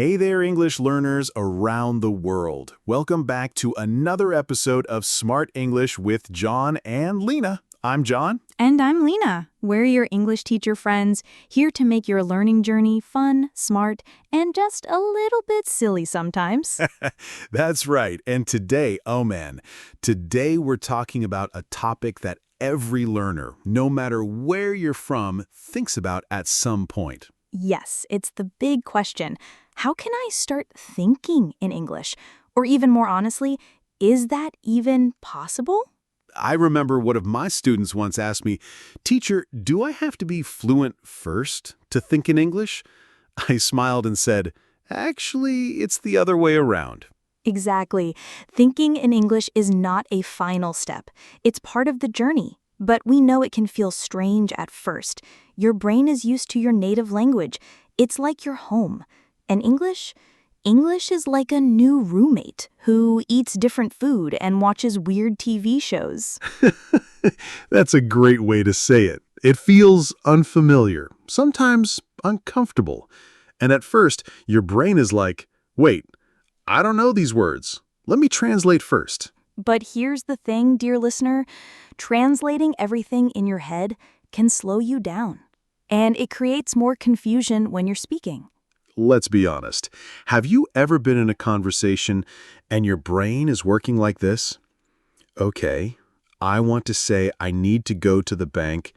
Hey there, English learners around the world. Welcome back to another episode of Smart English with John and Lena. I'm John. And I'm Lena. We're your English teacher friends, here to make your learning journey fun, smart, and just a little bit silly sometimes. That's right. And today, today we're talking about a topic that every learner, no matter where you're from, thinks about at some point. Yes, it's the big question. How can I start thinking in English? Or even more honestly, is that even possible? I remember one of my students once asked me, "Teacher, do I have to be fluent first to think in English?" I smiled and said, "Actually, it's the other way around." Exactly. Thinking in English is not a final step. It's part of the journey. But we know it can feel strange at first. Your brain is used to your native language. It's like your home. And English is like a new roommate who eats different food and watches weird TV shows. That's a great way to say it. It feels unfamiliar, sometimes uncomfortable. And at first, your brain is like, "Wait, I don't know these words. Let me translate first." But here's the thing, dear listener. Translating everything in your head can slow you down. And it creates more confusion when you're speaking. Let's be honest. Have you ever been in a conversation and your brain is working like this? Okay, I want to say I need to go to the bank.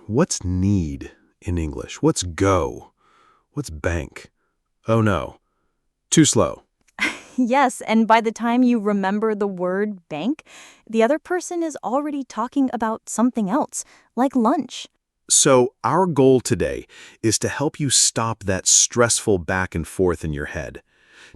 What's need in English? What's go? What's bank? Oh no, too slow. Yes, and by the time you remember the word bank, the other person is already talking about something else, like lunch. So our goal today is to help you stop that stressful back and forth in your head,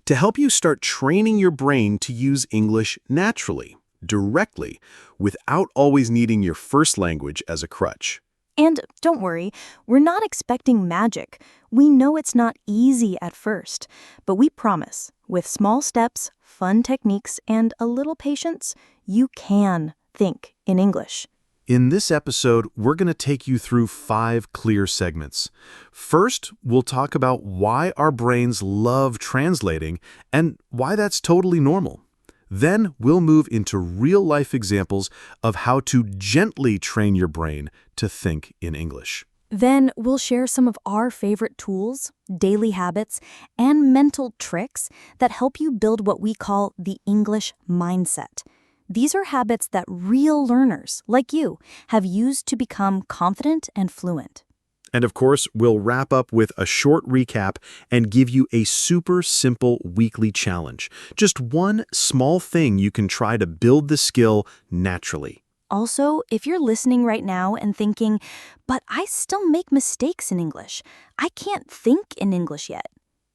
to help you start training your brain to use English naturally, directly, without always needing your first language as a crutch. And don't worry, we're not expecting magic. We know it's not easy at first, but we promise, with small steps, fun techniques, and a little patience, you can think in English. In this episode, we're going to take you through 5 clear segments. First, we'll talk about why our brains love translating and why that's totally normal. Then we'll move into real-life examples of how to gently train your brain to think in English. Then we'll share some of our favorite tools, daily habits, and mental tricks that help you build what we call the English mindset. These are habits that real learners, like you, have used to become confident and fluent. And of course, we'll wrap up with a short recap and give you a super simple weekly challenge. Just one small thing you can try to build the skill naturally. Also, if you're listening right now and thinking, but I still make mistakes in English, I can't think in English yet,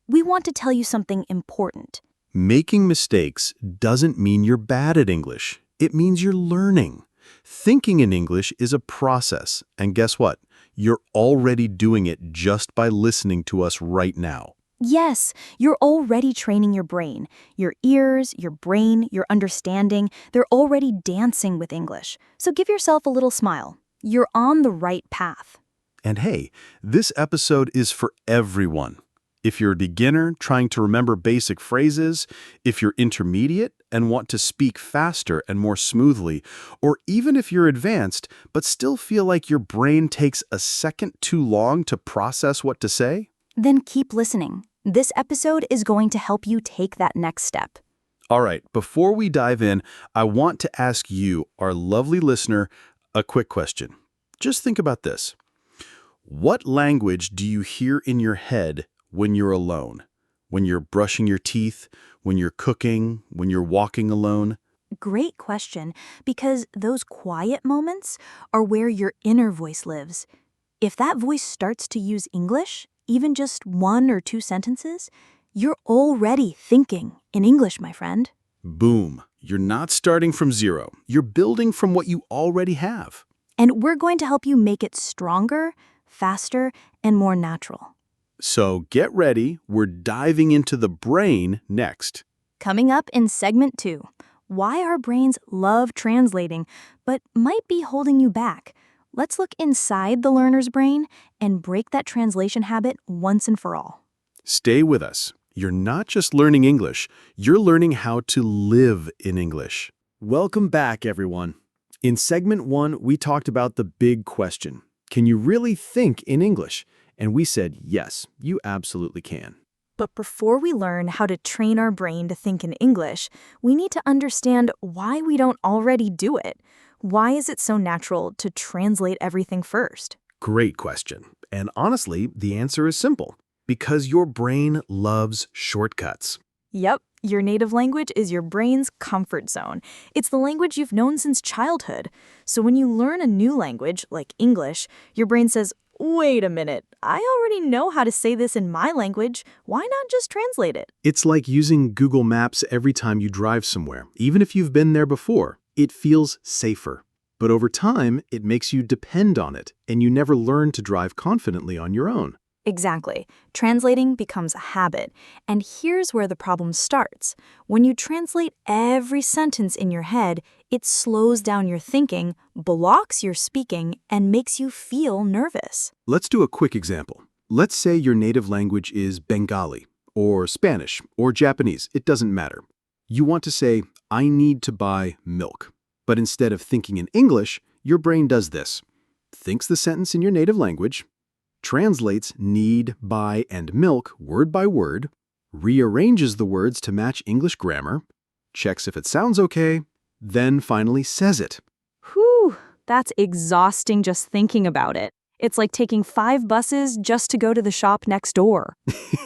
we want to tell you something important. Making mistakes doesn't mean you're bad at English. It means you're learning. Thinking in English is a process, and guess what? You're already doing it just by listening to us right now. Yes, you're already training your brain. Your ears, your brain, your understanding, they're already dancing with English. So give yourself a little smile. You're on the right path. And hey, this episode is for everyone. If you're a beginner trying to remember basic phrases, if you're intermediate and want to speak faster and more smoothly, or even if you're advanced but still feel like your brain takes a second too long to process what to say, Then keep listening. This episode is going to help you take that next step. all right, before we dive in, I want to ask you, our lovely listener, a quick question. Just think about this. What language do you hear in your head when you're alone? When you're brushing your teeth, when you're cooking, when you're walking alone? Great question, because those quiet moments are where your inner voice lives. If that voice starts to use English, even just 1 or 2 sentences, you're already thinking in English, my friend. Boom. You're not starting from zero. You're building from what you already have. And we're going to help you make it stronger, faster, and more natural. So get ready. We're diving into the brain next. Coming up in segment 2, why our brains love translating but might be holding you back. Let's look inside the learner's brain and break that translation habit once and for all. Stay with us. You're not just learning English, you're learning how to live in English. Welcome back, everyone. In segment 1, we talked about the big question. Can you really think in English? And we said, yes, you absolutely can. But before we learn how to train our brain to think in English, we need to understand why we don't already do it. Why is it so natural to translate everything first? Great question. And honestly, the answer is simple. Because your brain loves shortcuts. Yep, your native language is your brain's comfort zone. It's the language you've known since childhood. So when you learn a new language, like English, your brain says, wait a minute, I already know how to say this in my language. Why not just translate it? It's like using Google Maps every time you drive somewhere. Even if you've been there before, it feels safer. But over time, it makes you depend on it, and you never learn to drive confidently on your own. Exactly. Translating becomes a habit. And here's where the problem starts. When you translate every sentence in your head, it slows down your thinking, blocks your speaking, and makes you feel nervous. Let's do a quick example. Let's say your native language is Bengali, or Spanish, or Japanese. It doesn't matter. You want to say, I need to buy milk. But instead of thinking in English, your brain does this. Thinks the sentence in your native language, translates need, buy, and milk word by word, rearranges the words to match English grammar, checks if it sounds okay, then finally says it. Whew, that's exhausting just thinking about it. It's like taking 5 buses just to go to the shop next door.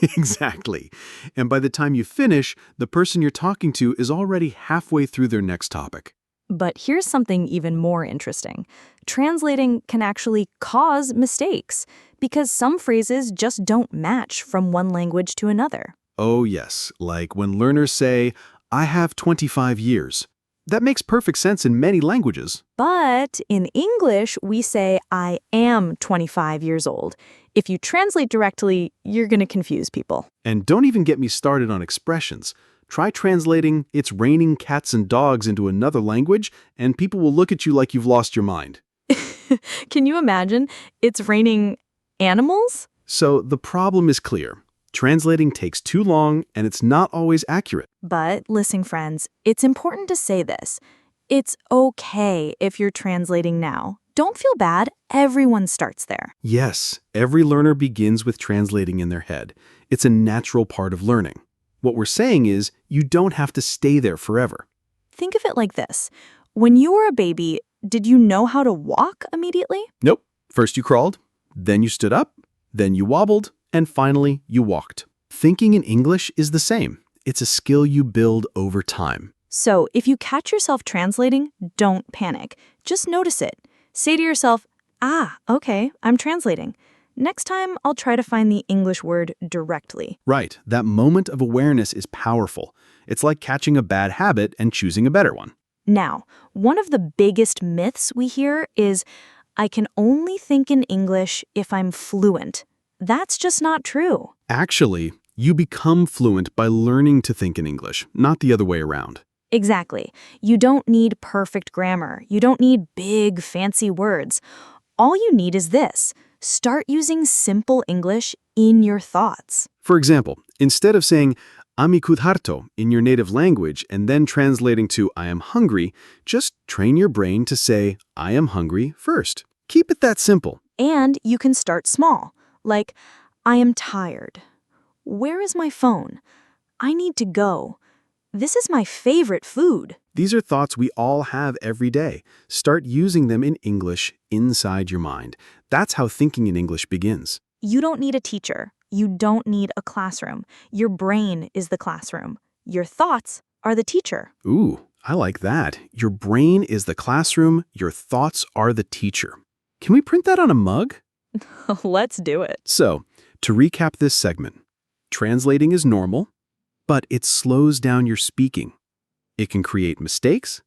Exactly. And by the time you finish, the person you're talking to is already halfway through their next topic. But here's something even more interesting. Translating can actually cause mistakes because some phrases just don't match from one language to another. Oh yes, like when learners say, I have 25 years. That makes perfect sense in many languages. But in English, we say, I am 25 years old. If you translate directly, you're going to confuse people. And don't even get me started on expressions. Try translating "it's raining cats and dogs" into another language, and people will look at you like you've lost your mind. Can you imagine? It's raining animals? So the problem is clear. Translating takes too long, and it's not always accurate. But listen, friends, it's important to say this. It's okay if you're translating now. Don't feel bad. Everyone starts there. Yes, every learner begins with translating in their head. It's a natural part of learning. What we're saying is, you don't have to stay there forever. Think of it like this. When you were a baby, did you know how to walk immediately? Nope. First you crawled, then you stood up, then you wobbled, and finally you walked. Thinking in English is the same. It's a skill you build over time. So if you catch yourself translating, don't panic. Just notice it. Say to yourself, okay, I'm translating. Next time, I'll try to find the English word directly. Right. That moment of awareness is powerful. It's like catching a bad habit and choosing a better one. Now, one of the biggest myths we hear is, I can only think in English if I'm fluent. That's just not true. Actually, you become fluent by learning to think in English, not the other way around. Exactly. You don't need perfect grammar. You don't need big, fancy words. All you need is this. Start using simple English in your thoughts. For example, instead of saying, "Amikud harto" in your native language and then translating to "I am hungry," just train your brain to say, "I am hungry" first. Keep it that simple. And you can start small, like, I am tired. Where is my phone? I need to go. This is my favorite food. These are thoughts we all have every day. Start using them in English inside your mind. That's how thinking in English begins. You don't need a teacher. You don't need a classroom. Your brain is the classroom. Your thoughts are the teacher. Ooh, I like that. Your brain is the classroom. Your thoughts are the teacher. Can we print that on a mug? Let's do it. So, to recap this segment, translating is normal, but it slows down your speaking. It can create mistakes,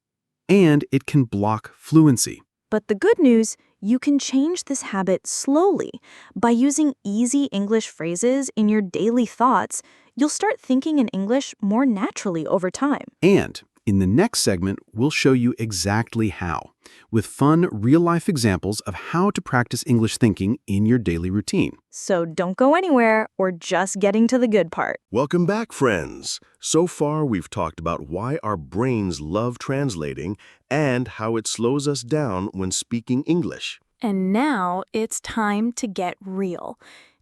and it can block fluency. But the good news, you can change this habit slowly. By using easy English phrases in your daily thoughts, you'll start thinking in English more naturally over time. And In the next segment, we'll show you exactly how, with fun, real-life examples of how to practice English thinking in your daily routine. So don't go anywhere, or just getting to the good part. Welcome back, friends. So far, we've talked about why our brains love translating and how it slows us down when speaking English. And now it's time to get real.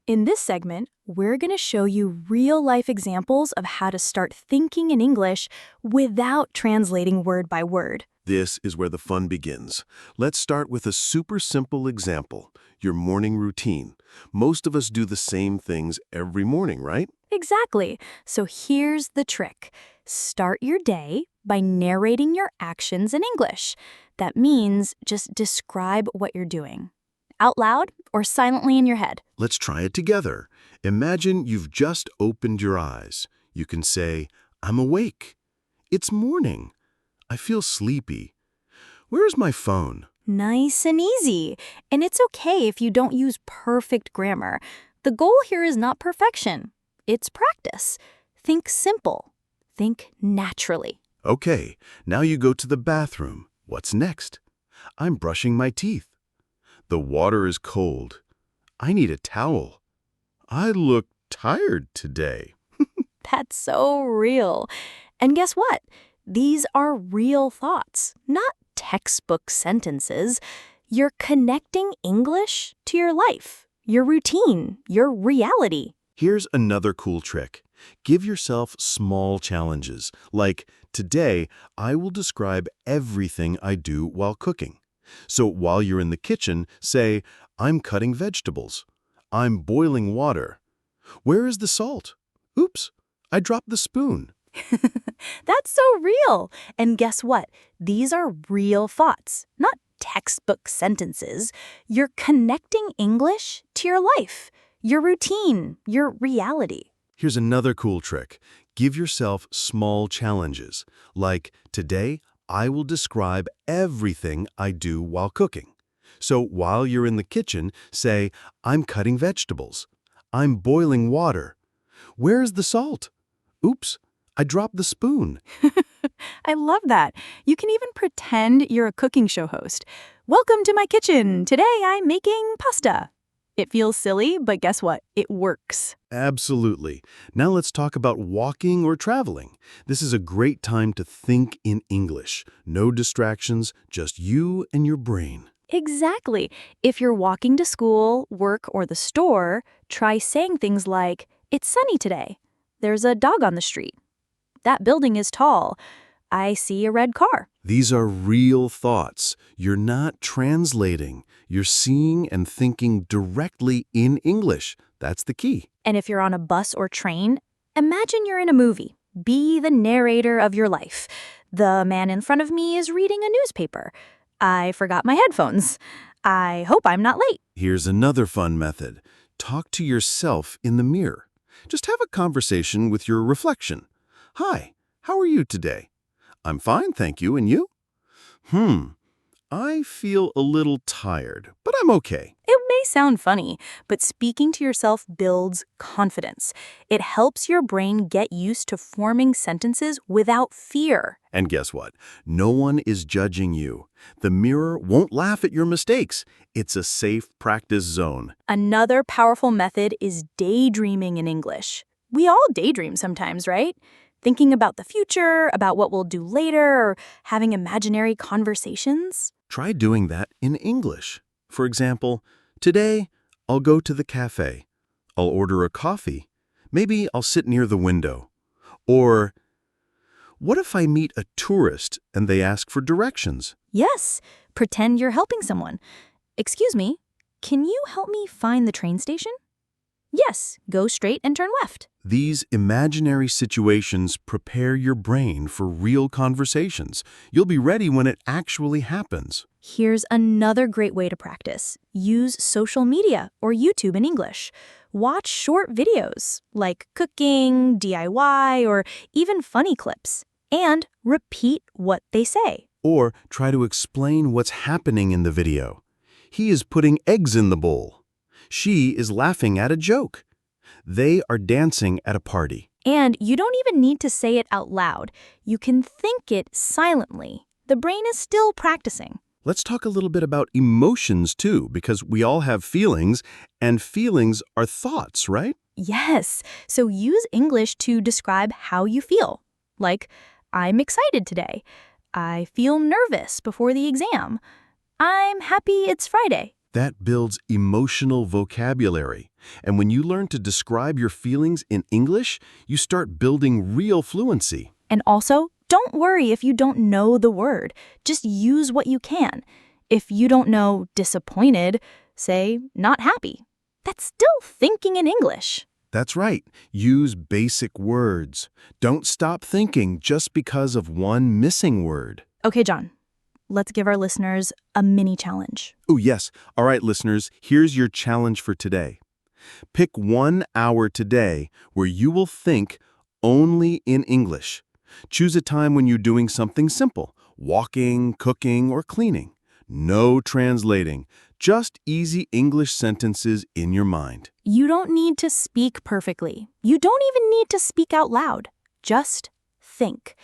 In this segment, we're going to show you real-life examples of how to start thinking in English without translating word by word. This is where the fun begins. Let's start with a super simple example, your morning routine. Most of us do the same things every morning, right? Exactly. So here's the trick. Start your day by narrating your actions in English. That means just describe what you're doing, out loud or silently in your head. Let's try it together. Imagine you've just opened your eyes. You can say, I'm awake. It's morning. I feel sleepy. Where's my phone? Nice and easy. And it's okay if you don't use perfect grammar. The goal here is not perfection. It's practice. Think simple. Think naturally. Okay, now you go to the bathroom. What's next? I'm brushing my teeth. The water is cold. I need a towel. I look tired today. That's so real. And guess what? These are real thoughts, not textbook sentences. You're connecting English to your life, your routine, your reality. Here's another cool trick. Give yourself small challenges, like, today, I will describe everything I do while cooking. So while you're in the kitchen, say, I'm cutting vegetables. I'm boiling water. Where is the salt? Oops, I dropped the spoon. That's so real. And guess what? These are real thoughts, not textbook sentences. You're connecting English to your life, your routine, your reality. Here's another cool trick. Give yourself small challenges, like, today, I will describe everything I do while cooking. So while you're in the kitchen, say, I'm cutting vegetables. I'm boiling water. Where's the salt? Oops, I dropped the spoon. I love that. You can even pretend you're a cooking show host. Welcome to my kitchen. Today I'm making pasta. It feels silly, but guess what? It works. Absolutely. Now let's talk about walking or traveling. This is a great time to think in English. No distractions, just you and your brain. Exactly. If you're walking to school, work, or the store, try saying things like, it's sunny today. There's a dog on the street. That building is tall. I see a red car. These are real thoughts. You're not translating. You're seeing and thinking directly in English. That's the key. And if you're on a bus or train, imagine you're in a movie. Be the narrator of your life. The man in front of me is reading a newspaper. I forgot my headphones. I hope I'm not late. Here's another fun method. Talk to yourself in the mirror. Just have a conversation with your reflection. Hi, how are you today? I'm fine, thank you. And you? I feel a little tired, but I'm okay. It may sound funny, but speaking to yourself builds confidence. It helps your brain get used to forming sentences without fear. And guess what? No one is judging you. The mirror won't laugh at your mistakes. It's a safe practice zone. Another powerful method is daydreaming in English. We all daydream sometimes, right? Thinking about the future, about what we'll do later, or having imaginary conversations. Try doing that in English. For example, today, I'll go to the cafe. I'll order a coffee. Maybe I'll sit near the window. Or, what if I meet a tourist and they ask for directions? Yes, pretend you're helping someone. Excuse me, can you help me find the train station? Yes, go straight and turn left. These imaginary situations prepare your brain for real conversations. You'll be ready when it actually happens. Here's another great way to practice. Use social media or YouTube in English. Watch short videos like cooking, DIY, or even funny clips. And repeat what they say. Or try to explain what's happening in the video. He is putting eggs in the bowl. She is laughing at a joke. They are dancing at a party. And you don't even need to say it out loud. You can think it silently. The brain is still practicing. Let's talk a little bit about emotions too, because we all have feelings, and feelings are thoughts, right? Yes, so use English to describe how you feel. Like, I'm excited today. I feel nervous before the exam. I'm happy it's Friday. That builds emotional vocabulary. And when you learn to describe your feelings in English, you start building real fluency. And also, don't worry if you don't know the word. Just use what you can. If you don't know disappointed, say not happy. That's still thinking in English. That's right. Use basic words. Don't stop thinking just because of one missing word. Okay, John, let's give our listeners a mini challenge. Oh, yes. All right, listeners, here's your challenge for today. Pick 1 hour today where you will think only in English. Choose a time when you're doing something simple, walking, cooking, or cleaning. No translating, just easy English sentences in your mind. You don't need to speak perfectly. You don't even need to speak out loud. Just think.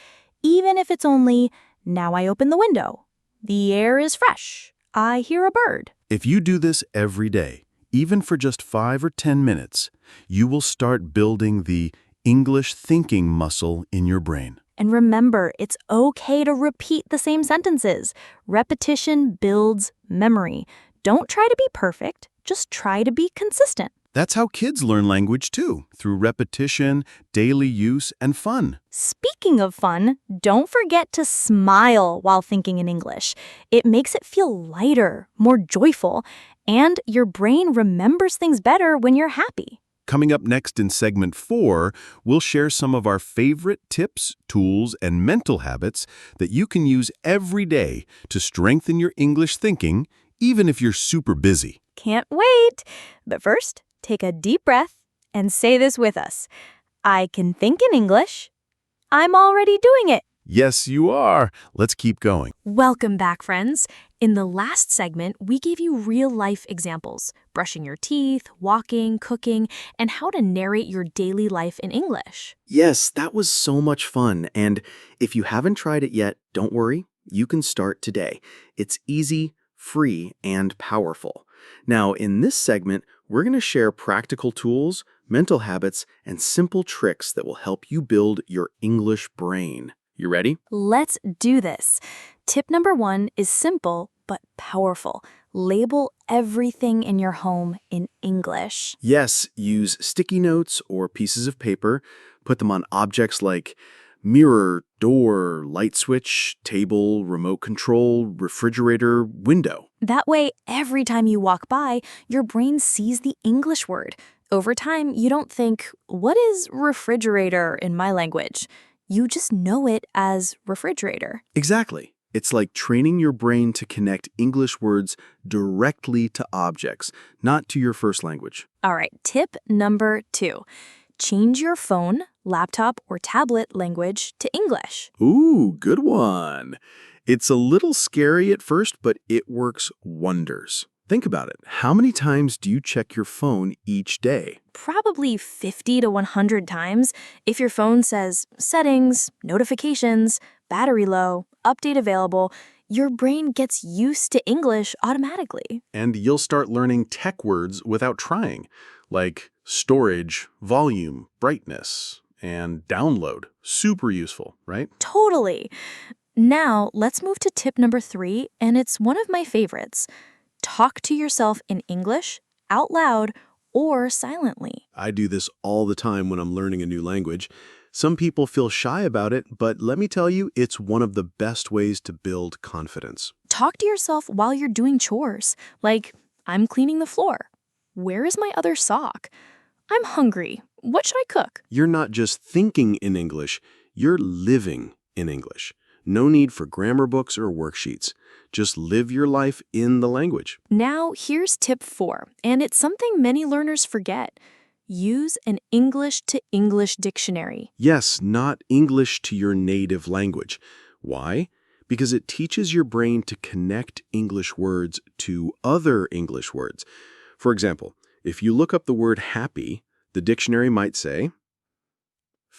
Even if it's only, now I open the window. The air is fresh. I hear a bird. If you do this every day, even for just 5 or 10 minutes, you will start building the English thinking muscle in your brain. And remember, it's okay to repeat the same sentences. Repetition builds memory. Don't try to be perfect. Just try to be consistent. That's how kids learn language too, through repetition, daily use, and fun. Speaking of fun, don't forget to smile while thinking in English. It makes it feel lighter, more joyful, and your brain remembers things better when you're happy. Coming up next in segment 4, we'll share some of our favorite tips, tools, and mental habits that you can use every day to strengthen your English thinking, even if you're super busy. Can't wait! But first, take a deep breath and say this with us. I can think in English. I'm already doing it. Yes, you are. Let's keep going. Welcome back, friends. In the last segment, we gave you real-life examples, brushing your teeth, walking, cooking, and how to narrate your daily life in English. Yes, that was so much fun. And if you haven't tried it yet, don't worry. You can start today. It's easy, free, and powerful. Now, in this segment, we're going to share practical tools, mental habits, and simple tricks that will help you build your English brain. You ready? Let's do this. Tip number 1 is simple but powerful. Label everything in your home in English. Yes, use sticky notes or pieces of paper. Put them on objects like mirror, door, light switch, table, remote control, refrigerator, window. That way, every time you walk by, your brain sees the English word. Over time, you don't think, what is refrigerator in my language? You just know it as refrigerator. Exactly. It's like training your brain to connect English words directly to objects, not to your first language. All right, tip number 2. Change your phone, laptop, or tablet language to English. Ooh, good one. It's a little scary at first, but it works wonders. Think about it. How many times do you check your phone each day? Probably 50 to 100 times. If your phone says settings, notifications, battery low, update available, your brain gets used to English automatically. And you'll start learning tech words without trying, like storage, volume, brightness, and download. Super useful, right? Totally. Now, let's move to tip number 3, and it's one of my favorites. Talk to yourself in English, out loud, or silently. I do this all the time when I'm learning a new language. Some people feel shy about it, but let me tell you, it's one of the best ways to build confidence. Talk to yourself while you're doing chores, like, I'm cleaning the floor. Where is my other sock? I'm hungry. What should I cook? You're not just thinking in English, you're living in English. No need for grammar books or worksheets. Just live your life in the language. Now, here's tip 4, and it's something many learners forget. Use an English-to-English dictionary. Yes, not English to your native language. Why? Because it teaches your brain to connect English words to other English words. For example, if you look up the word happy, the dictionary might say,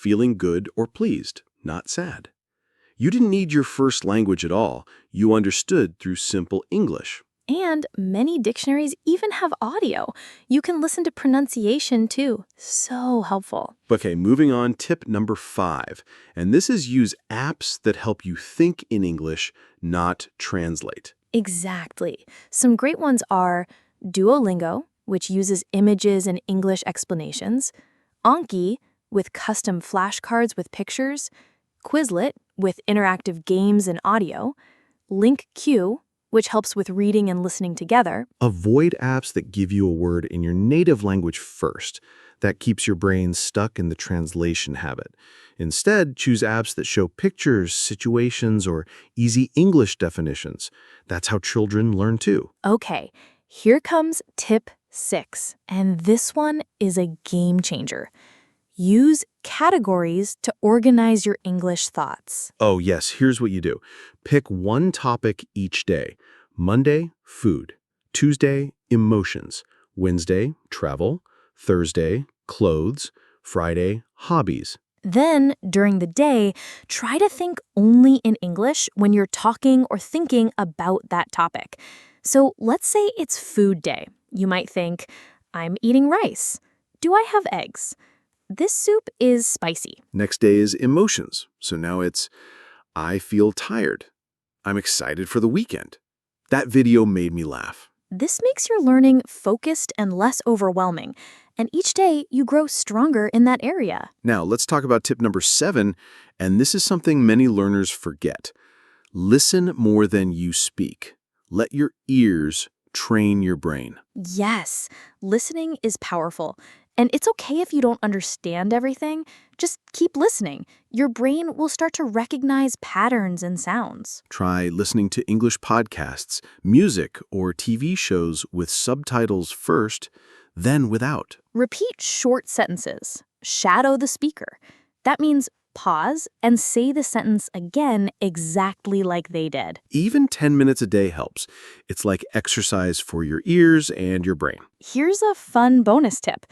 feeling good or pleased, not sad. You didn't need your first language at all. You understood through simple English. And many dictionaries even have audio. You can listen to pronunciation too. So helpful. Okay, moving on, tip number 5. And this is use apps that help you think in English, not translate. Exactly. Some great ones are Duolingo, which uses images and English explanations, Anki, with custom flashcards with pictures, Quizlet, with interactive games and audio, LinkQ, which helps with reading and listening together. Avoid apps that give you a word in your native language first. That keeps your brain stuck in the translation habit. Instead, choose apps that show pictures, situations, or easy English definitions. That's how children learn too. Okay, here comes tip 6, and this one is a game changer. Use categories to organize your English thoughts. Oh yes, here's what you do. Pick one topic each day. Monday, food. Tuesday, emotions. Wednesday, travel. Thursday, clothes. Friday, hobbies. Then, during the day, try to think only in English when you're talking or thinking about that topic. So let's say it's food day. You might think, I'm eating rice. Do I have eggs? This soup is spicy. Next day is emotions. So now it's, I feel tired. I'm excited for the weekend. That video made me laugh. This makes your learning focused and less overwhelming, and each day you grow stronger in that area. Now, let's talk about tip number 7, and this is something many learners forget. Listen more than you speak. Let your ears train your brain. Yes, listening is powerful. And it's okay if you don't understand everything. Just keep listening. Your brain will start to recognize patterns and sounds. Try listening to English podcasts, music, or TV shows with subtitles first, then without. Repeat short sentences. Shadow the speaker. That means pause and say the sentence again exactly like they did. Even 10 minutes a day helps. It's like exercise for your ears and your brain. Here's a fun bonus tip.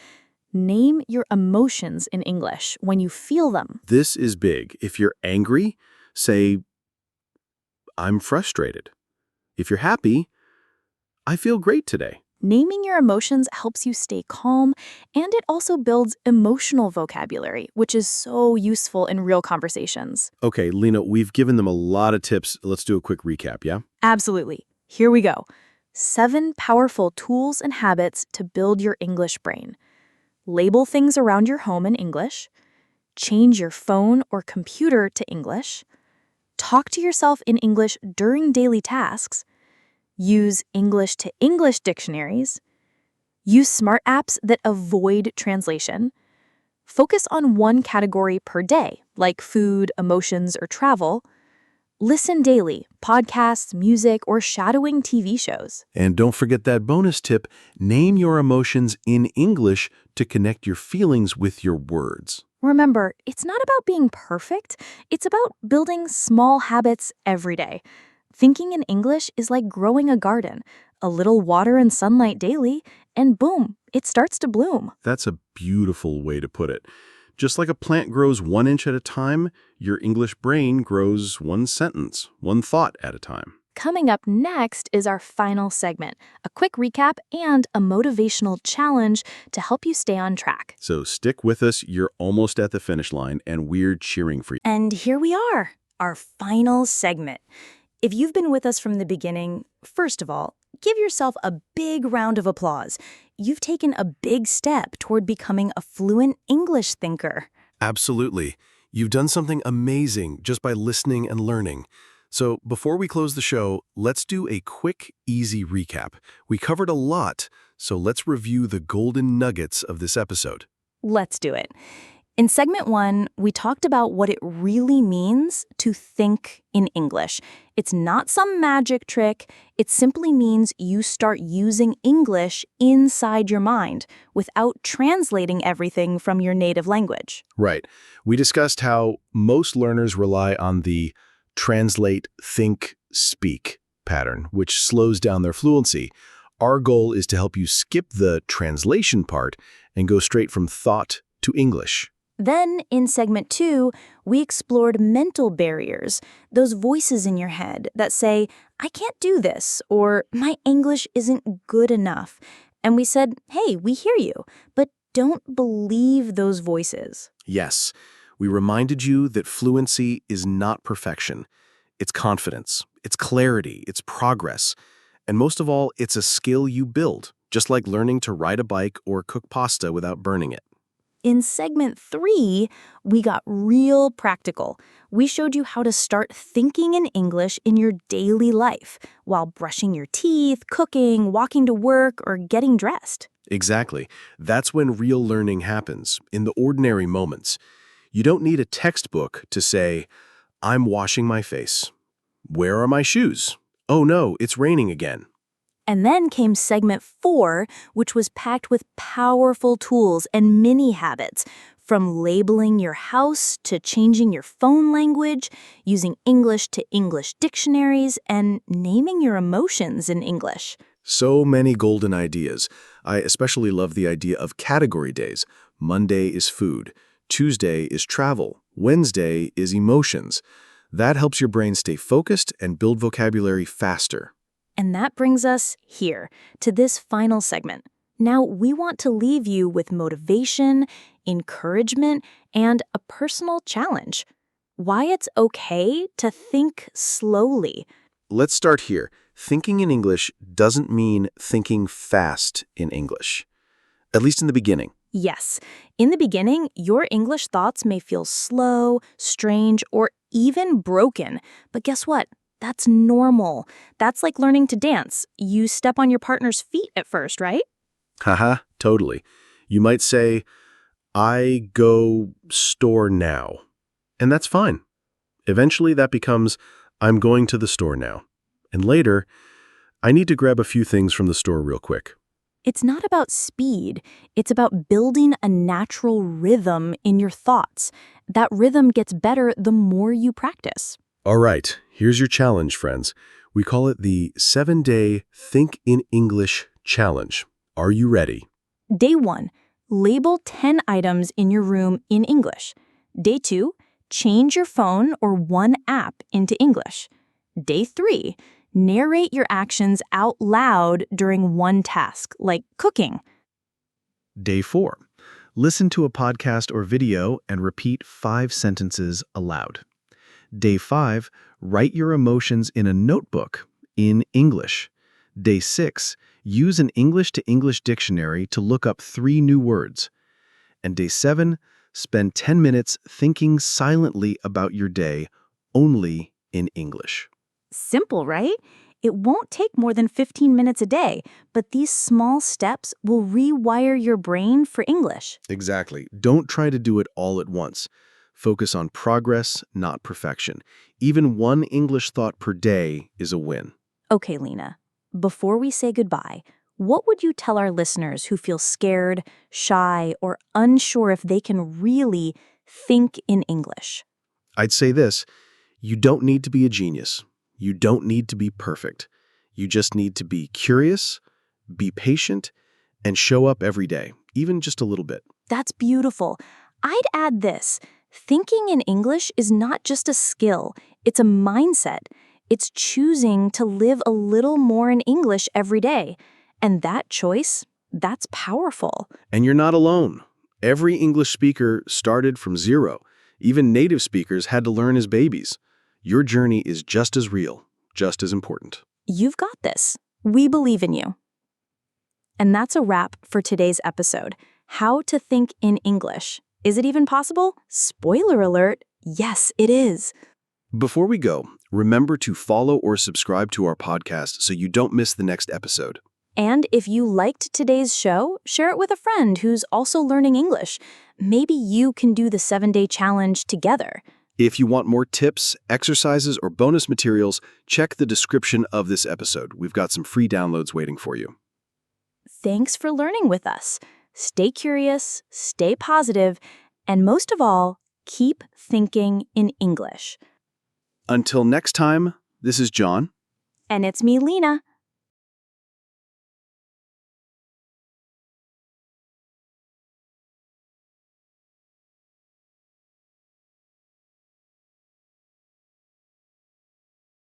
Name your emotions in English when you feel them. This is big. If you're angry, say, I'm frustrated. If you're happy, I feel great today. Naming your emotions helps you stay calm, and it also builds emotional vocabulary, which is so useful in real conversations. Okay, Lena, we've given them a lot of tips. Let's do a quick recap, yeah? Absolutely. Here we go. 7 powerful tools and habits to build your English brain. Label things around your home in English. Change your phone or computer to English. Talk to yourself in English during daily tasks. Use English to English dictionaries. Use smart apps that avoid translation. Focus on one category per day, like food, emotions, or travel. Listen daily, podcasts, music, or shadowing TV shows. And don't forget that bonus tip, name your emotions in English to connect your feelings with your words. Remember, it's not about being perfect. It's about building small habits every day. Thinking in English is like growing a garden. A little water and sunlight daily, and boom, it starts to bloom. That's a beautiful way to put it. Just like a plant grows 1 inch at a time, your English brain grows 1 sentence, 1 thought at a time. Coming up next is our final segment, a quick recap and a motivational challenge to help you stay on track. So stick with us, you're almost at the finish line, and we're cheering for you. And here we are, our final segment. If you've been with us from the beginning, first of all, give yourself a big round of applause. You've taken a big step toward becoming a fluent English thinker. Absolutely. You've done something amazing just by listening and learning. So before we close the show, let's do a quick, easy recap. We covered a lot, so let's review the golden nuggets of this episode. Let's do it. In segment 1, we talked about what it really means to think in English. It's not some magic trick. It simply means you start using English inside your mind without translating everything from your native language. Right. We discussed how most learners rely on the translate, think, speak pattern, which slows down their fluency. Our goal is to help you skip the translation part and go straight from thought to English. Then, in segment 2, we explored mental barriers, those voices in your head that say, I can't do this, or my English isn't good enough. And we said, hey, we hear you, but don't believe those voices. Yes, we reminded you that fluency is not perfection. It's confidence, it's clarity, it's progress. And most of all, it's a skill you build, just like learning to ride a bike or cook pasta without burning it. In segment 3, we got real practical. We showed you how to start thinking in English in your daily life while brushing your teeth, cooking, walking to work, or getting dressed. Exactly. That's when real learning happens, in the ordinary moments. You don't need a textbook to say, I'm washing my face. Where are my shoes? Oh no, it's raining again. And then came segment 4, which was packed with powerful tools and mini habits, from labeling your house to changing your phone language, using English to English dictionaries, and naming your emotions in English. So many golden ideas. I especially love the idea of category days. Monday is food. Tuesday is travel. Wednesday is emotions. That helps your brain stay focused and build vocabulary faster. And that brings us here, to this final segment. Now, we want to leave you with motivation, encouragement, and a personal challenge. Why it's okay to think slowly. Let's start here. Thinking in English doesn't mean thinking fast in English, at least in the beginning. Yes, in the beginning, your English thoughts may feel slow, strange, or even broken. But guess what? That's normal. That's like learning to dance. You step on your partner's feet at first, right? Haha, totally. You might say, I go store now. And that's fine. Eventually that becomes, I'm going to the store now. And later, I need to grab a few things from the store real quick. It's not about speed. It's about building a natural rhythm in your thoughts. That rhythm gets better the more you practice. All right, here's your challenge, friends. We call it the 7-Day Think in English Challenge. Are you ready? Day 1, label 10 items in your room in English. Day 2, change your phone or one app into English. Day 3, narrate your actions out loud during one task, like cooking. Day 4. Listen to a podcast or video and repeat 5 sentences aloud. Day 5. Write your emotions in a notebook in English. Day 6. Use an English to English dictionary to look up 3 new words. And Day 7. Spend 10 minutes thinking silently about your day only in English. Simple, right? It won't take more than 15 minutes a day, but these small steps will rewire your brain for English. Exactly. Don't try to do it all at once. Focus on progress, not perfection. Even one English thought per day is a win. Okay, Lena, before we say goodbye, what would you tell our listeners who feel scared, shy, or unsure if they can really think in English? I'd say this, you don't need to be a genius. You don't need to be perfect. You just need to be curious, be patient, and show up every day, even just a little bit. That's beautiful. I'd add this. Thinking in English is not just a skill, it's a mindset. It's choosing to live a little more in English every day. And that choice, that's powerful. And you're not alone. Every English speaker started from zero. Even native speakers had to learn as babies. Your journey is just as real, just as important. You've got this. We believe in you. And that's a wrap for today's episode. How to think in English. Is it even possible? Spoiler alert, yes, it is. Before we go, remember to follow or subscribe to our podcast so you don't miss the next episode. And if you liked today's show, share it with a friend who's also learning English. Maybe you can do the 7-day challenge together. If you want more tips, exercises, or bonus materials, check the description of this episode. We've got some free downloads waiting for you. Thanks for learning with us. Stay curious, stay positive, and most of all, keep thinking in English. Until next time, this is John. And it's me, Lena.